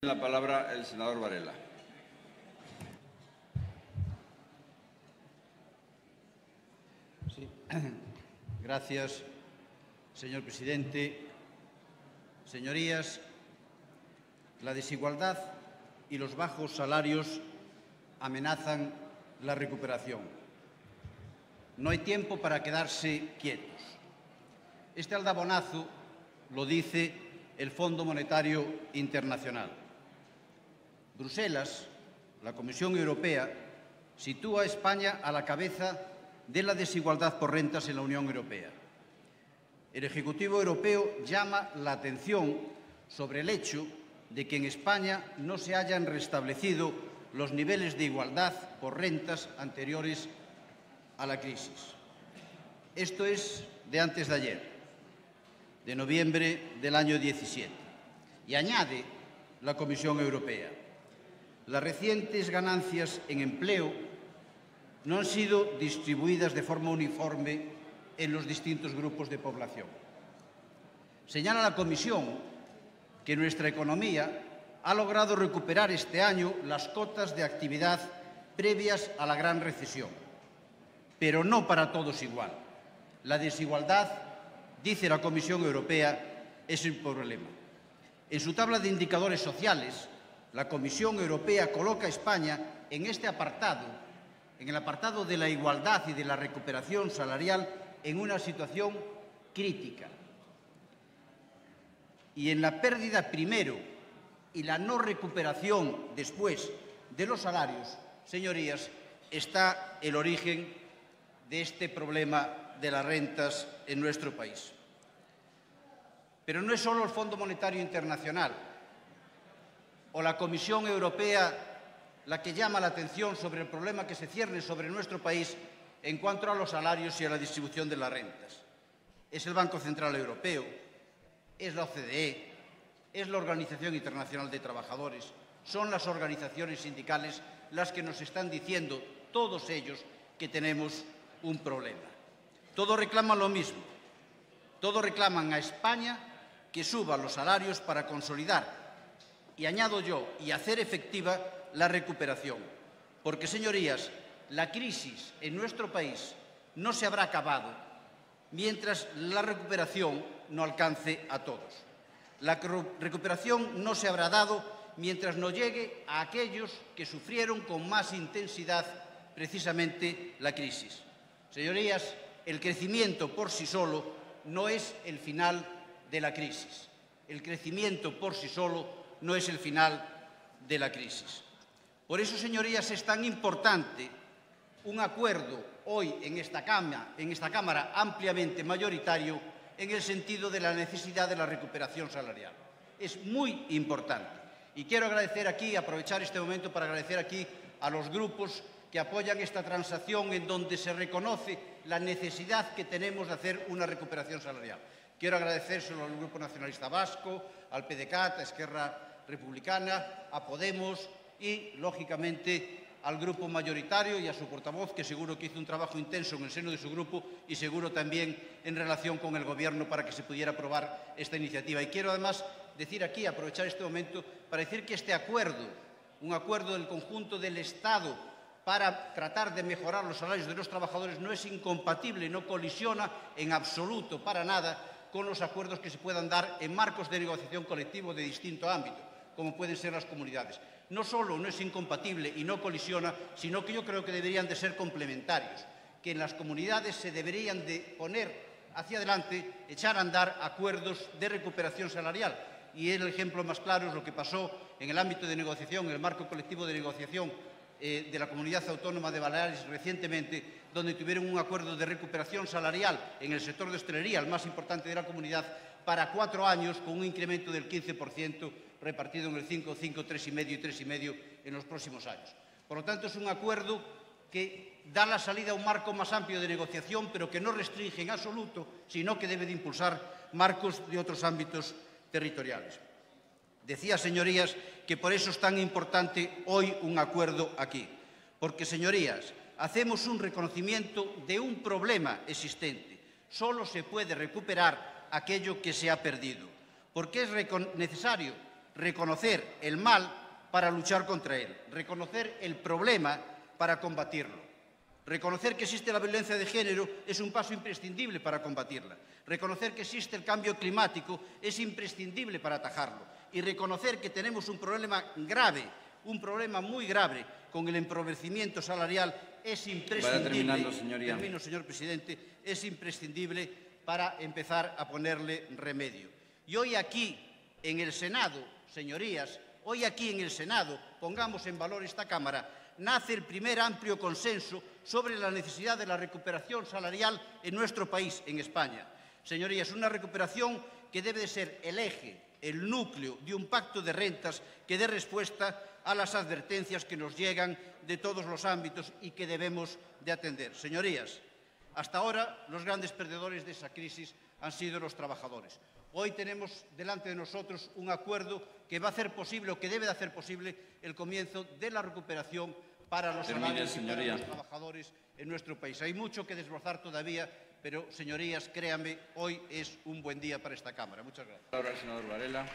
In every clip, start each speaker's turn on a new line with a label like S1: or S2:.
S1: La palabra el senador Varela.
S2: Sí. Gracias, señor presidente. Señorías, la desigualdad y los bajos salarios amenazan la recuperación. No hay tiempo para quedarse quietos. Este aldabonazo lo dice el Fondo Monetario Internacional. Bruselas, la Comisión Europea, sitúa a España a la cabeza de la desigualdad por rentas en la Unión Europea. El Ejecutivo Europeo llama la atención sobre el hecho de que en España no se hayan restablecido los niveles de igualdad por rentas anteriores a la crisis. Esto es de antes de ayer, de noviembre del año 17. Y añade la Comisión Europea: las recientes ganancias en empleo no han sido distribuidas de forma uniforme en los distintos grupos de población. Señala la Comisión que nuestra economía ha logrado recuperar este año las cotas de actividad previas a la gran recesión, pero no para todos igual. La desigualdad, dice la Comisión Europea, es un problema. En su tabla de indicadores sociales, la Comisión Europea coloca a España en este apartado, en el apartado de la igualdad y de la recuperación salarial, en una situación crítica. Y en la pérdida primero y la no recuperación después de los salarios, señorías, está el origen de este problema de las rentas en nuestro país. Pero no es solo el Fondo Monetario Internacional o la Comisión Europea la que llama la atención sobre el problema que se cierne sobre nuestro país en cuanto a los salarios y a la distribución de las rentas. Es el Banco Central Europeo, es la OCDE, es la Organización Internacional de Trabajadores, son las organizaciones sindicales las que nos están diciendo, todos ellos, que tenemos un problema. Todos reclaman lo mismo, todos reclaman a España que suba los salarios para consolidar, y añado yo, y hacer efectiva la recuperación. Porque, señorías, la crisis en nuestro país no se habrá acabado mientras la recuperación no alcance a todos. La recuperación no se habrá dado mientras no llegue a aquellos que sufrieron con más intensidad precisamente la crisis. Señorías, el crecimiento por sí solo no es el final de la crisis. El crecimiento por sí solo no es el final de la crisis. Por eso, señorías, es tan importante un acuerdo hoy en esta Cámara ampliamente mayoritario en el sentido de la necesidad de la recuperación salarial. Es muy importante. Y quiero agradecer aquí, aprovechar este momento para agradecer aquí a los grupos que apoyan esta transacción en donde se reconoce la necesidad que tenemos de hacer una recuperación salarial. Quiero agradecérselo al Grupo Nacionalista Vasco, al PDeCAT, a Esquerra Republicana, a Podemos y, lógicamente, al grupo mayoritario y a su portavoz, que seguro que hizo un trabajo intenso en el seno de su grupo y seguro también en relación con el Gobierno para que se pudiera aprobar esta iniciativa. Y quiero además decir aquí, aprovechar este momento, para decir que este acuerdo, un acuerdo del conjunto del Estado para tratar de mejorar los salarios de los trabajadores, no es incompatible, no colisiona en absoluto, para nada, con los acuerdos que se puedan dar en marcos de negociación colectivo de distinto ámbito, como pueden ser las comunidades. No solo no es incompatible y no colisiona, sino que yo creo que deberían de ser complementarios, que en las comunidades se deberían de poner hacia adelante, echar a andar acuerdos de recuperación salarial. Y el ejemplo más claro es lo que pasó en el ámbito de negociación, en el marco colectivo de negociación de la Comunidad Autónoma de Baleares recientemente, donde tuvieron un acuerdo de recuperación salarial en el sector de hostelería, el más importante de la comunidad, para 4 años, con un incremento del 15% repartido en el 5, 3,5 y 3,5 en los próximos años. Por lo tanto, es un acuerdo que da la salida a un marco más amplio de negociación, pero que no restringe en absoluto, sino que debe de impulsar marcos de otros ámbitos territoriales. Decía, señorías, que por eso es tan importante hoy un acuerdo aquí. Porque, señorías, hacemos un reconocimiento de un problema existente. Solo se puede recuperar aquello que se ha perdido. Porque es necesario reconocer el mal para luchar contra él, reconocer el problema para combatirlo. Reconocer que existe la violencia de género es un paso imprescindible para combatirla. Reconocer que existe el cambio climático es imprescindible para atajarlo. Y reconocer que tenemos un problema grave, un problema muy grave con el empobrecimiento salarial es imprescindible.
S1: Vaya terminando, señoría.
S2: Termino, señor presidente. Es imprescindible para empezar a ponerle remedio. Y hoy aquí, en el Senado, señorías, hoy aquí en el Senado, pongamos en valor esta Cámara, nace el primer amplio consenso sobre la necesidad de la recuperación salarial en nuestro país, en España. Señorías, una recuperación que debe de ser el eje, el núcleo de un pacto de rentas que dé respuesta a las advertencias que nos llegan de todos los ámbitos y que debemos de atender. Señorías, hasta ahora los grandes perdedores de esa crisis han sido los trabajadores. Hoy tenemos delante de nosotros un acuerdo que va a hacer posible o que debe de hacer posible el comienzo de la recuperación para los salarios y para los trabajadores en nuestro país. Hay mucho que desbrozar todavía, pero, señorías, créanme, hoy es un buen día para esta Cámara. Muchas gracias.
S1: Ahora el senador Varela.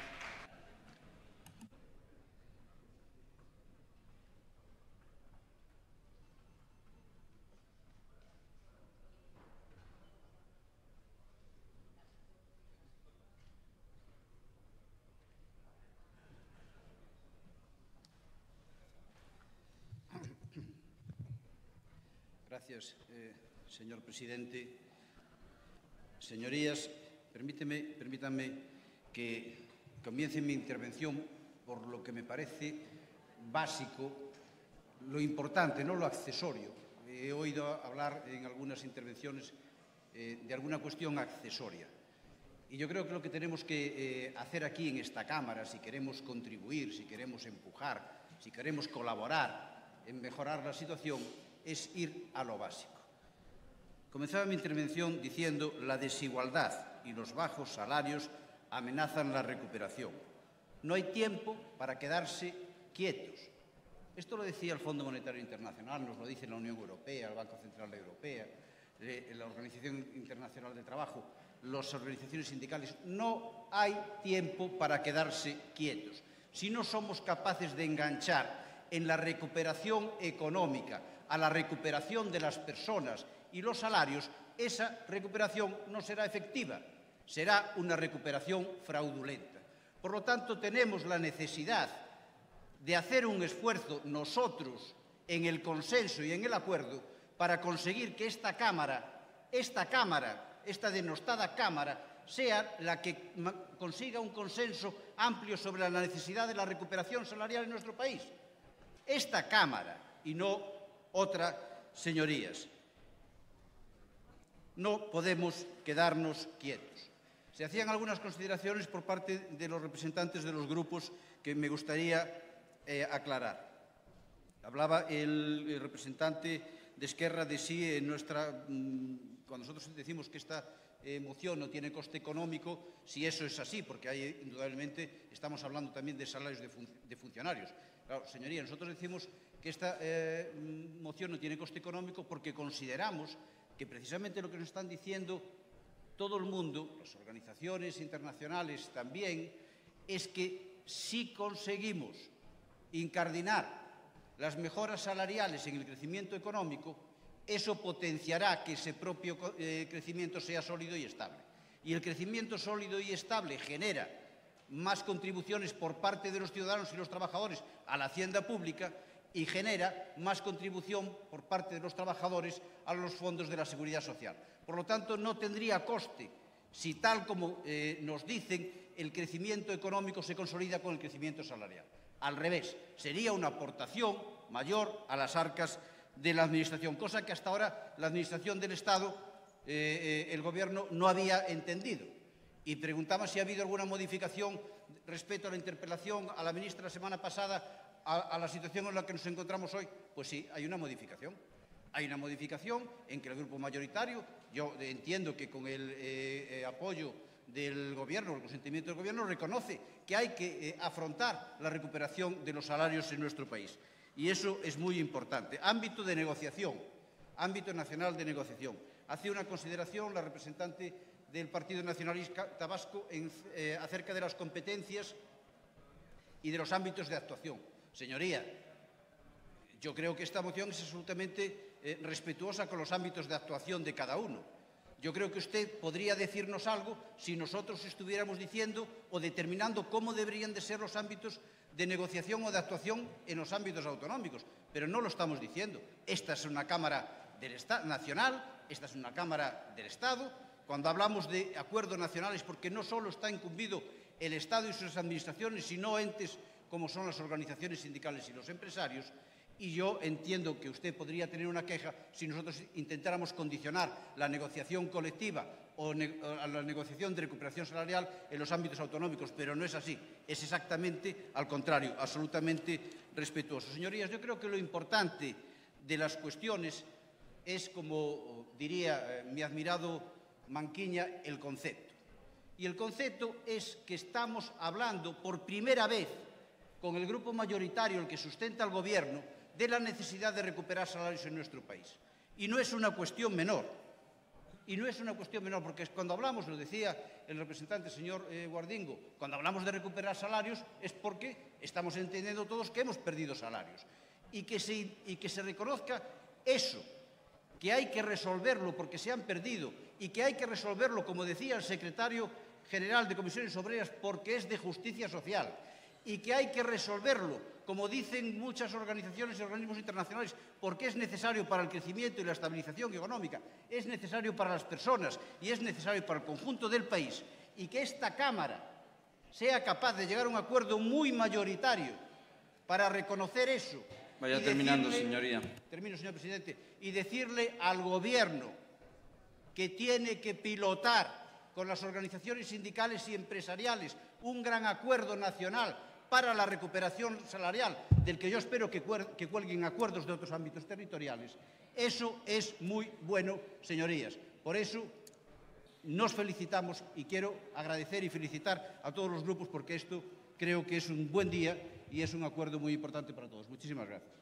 S2: Gracias, señor presidente. Señorías, permítanme que comience mi intervención por lo que me parece básico, lo importante, no lo accesorio. He oído hablar en algunas intervenciones de alguna cuestión accesoria. Y yo creo que lo que tenemos que hacer aquí en esta Cámara, si queremos contribuir, si queremos empujar, si queremos colaborar en mejorar la situación, es ir a lo básico. Comenzaba mi intervención diciendo la desigualdad y los bajos salarios amenazan la recuperación. No hay tiempo para quedarse quietos. Esto lo decía el Fondo Monetario Internacional, nos lo dice la Unión Europea, el Banco Central Europeo, la Organización Internacional del Trabajo, las organizaciones sindicales. No hay tiempo para quedarse quietos. Si no somos capaces de enganchar en la recuperación económica, a la recuperación de las personas y los salarios, esa recuperación no será efectiva, será una recuperación fraudulenta. Por lo tanto, tenemos la necesidad de hacer un esfuerzo nosotros en el consenso y en el acuerdo para conseguir que esta denostada Cámara, sea la que consiga un consenso amplio sobre la necesidad de la recuperación salarial en nuestro país. Esta Cámara y no otra, señorías. No podemos quedarnos quietos. Se hacían algunas consideraciones por parte de los representantes de los grupos que me gustaría aclarar. Hablaba el representante de Esquerra de si cuando nosotros decimos que esta moción no tiene coste económico, si eso es así, porque hay, indudablemente, estamos hablando también de salarios de funcionarios. Claro, señoría, nosotros decimos que esta moción no tiene coste económico porque consideramos que precisamente lo que nos están diciendo todo el mundo, las organizaciones internacionales también, es que si conseguimos incardinar las mejoras salariales en el crecimiento económico, eso potenciará que ese propio crecimiento sea sólido y estable. Y el crecimiento sólido y estable genera más contribuciones por parte de los ciudadanos y los trabajadores a la hacienda pública y genera más contribución por parte de los trabajadores a los fondos de la Seguridad Social. Por lo tanto, no tendría coste si, tal como nos dicen, el crecimiento económico se consolida con el crecimiento salarial. Al revés, sería una aportación mayor a las arcas de la Administración, cosa que hasta ahora la Administración del Estado, el Gobierno, no había entendido. Y preguntaba si ha habido alguna modificación respecto a la interpelación a la ministra la semana pasada a la situación en la que nos encontramos hoy. Pues sí, hay una modificación. Hay una modificación en que el grupo mayoritario, yo entiendo que con el apoyo del Gobierno, el consentimiento del Gobierno, reconoce que hay que afrontar la recuperación de los salarios en nuestro país. Y eso es muy importante. Ámbito de negociación, ámbito nacional de negociación. Hace una consideración la representante del Partido Nacionalista Vasco acerca de las competencias y de los ámbitos de actuación. Señoría, yo creo que esta moción es absolutamente respetuosa con los ámbitos de actuación de cada uno. Yo creo que usted podría decirnos algo si nosotros estuviéramos diciendo o determinando cómo deberían de ser los ámbitos de negociación o de actuación en los ámbitos autonómicos, pero no lo estamos diciendo. Esta es una Cámara nacional, esta es una Cámara del Estado. Cuando hablamos de acuerdos nacionales, porque no solo está incumbido el Estado y sus administraciones, sino entes como son las organizaciones sindicales y los empresarios, y yo entiendo que usted podría tener una queja si nosotros intentáramos condicionar la negociación colectiva o la negociación de recuperación salarial en los ámbitos autonómicos, pero no es así. Es exactamente al contrario, absolutamente respetuoso. Señorías, yo creo que lo importante de las cuestiones es, como diría mi admirado Manquiña, el concepto. Y el concepto es que estamos hablando por primera vez con el grupo mayoritario, el que sustenta al Gobierno, de la necesidad de recuperar salarios en nuestro país. Y no es una cuestión menor. Y no es una cuestión menor, porque cuando hablamos, lo decía el representante, señor Guardingo, cuando hablamos de recuperar salarios es porque estamos entendiendo todos que hemos perdido salarios. Y que se reconozca eso, que hay que resolverlo porque se han perdido y que hay que resolverlo, como decía el secretario general de Comisiones Obreras, porque es de justicia social, y que hay que resolverlo, como dicen muchas organizaciones y organismos internacionales, porque es necesario para el crecimiento y la estabilización económica, es necesario para las personas y es necesario para el conjunto del país, y que esta Cámara sea capaz de llegar a un acuerdo muy mayoritario para reconocer eso.
S1: Vaya terminando, señoría.
S2: Termino, señor presidente. Y decirle al Gobierno que tiene que pilotar con las organizaciones sindicales y empresariales un gran acuerdo nacional para la recuperación salarial, del que yo espero que cuelguen acuerdos de otros ámbitos territoriales. Eso es muy bueno, señorías. Por eso nos felicitamos y quiero agradecer y felicitar a todos los grupos, porque esto creo que es un buen día y es un acuerdo muy importante para todos. Muchísimas gracias.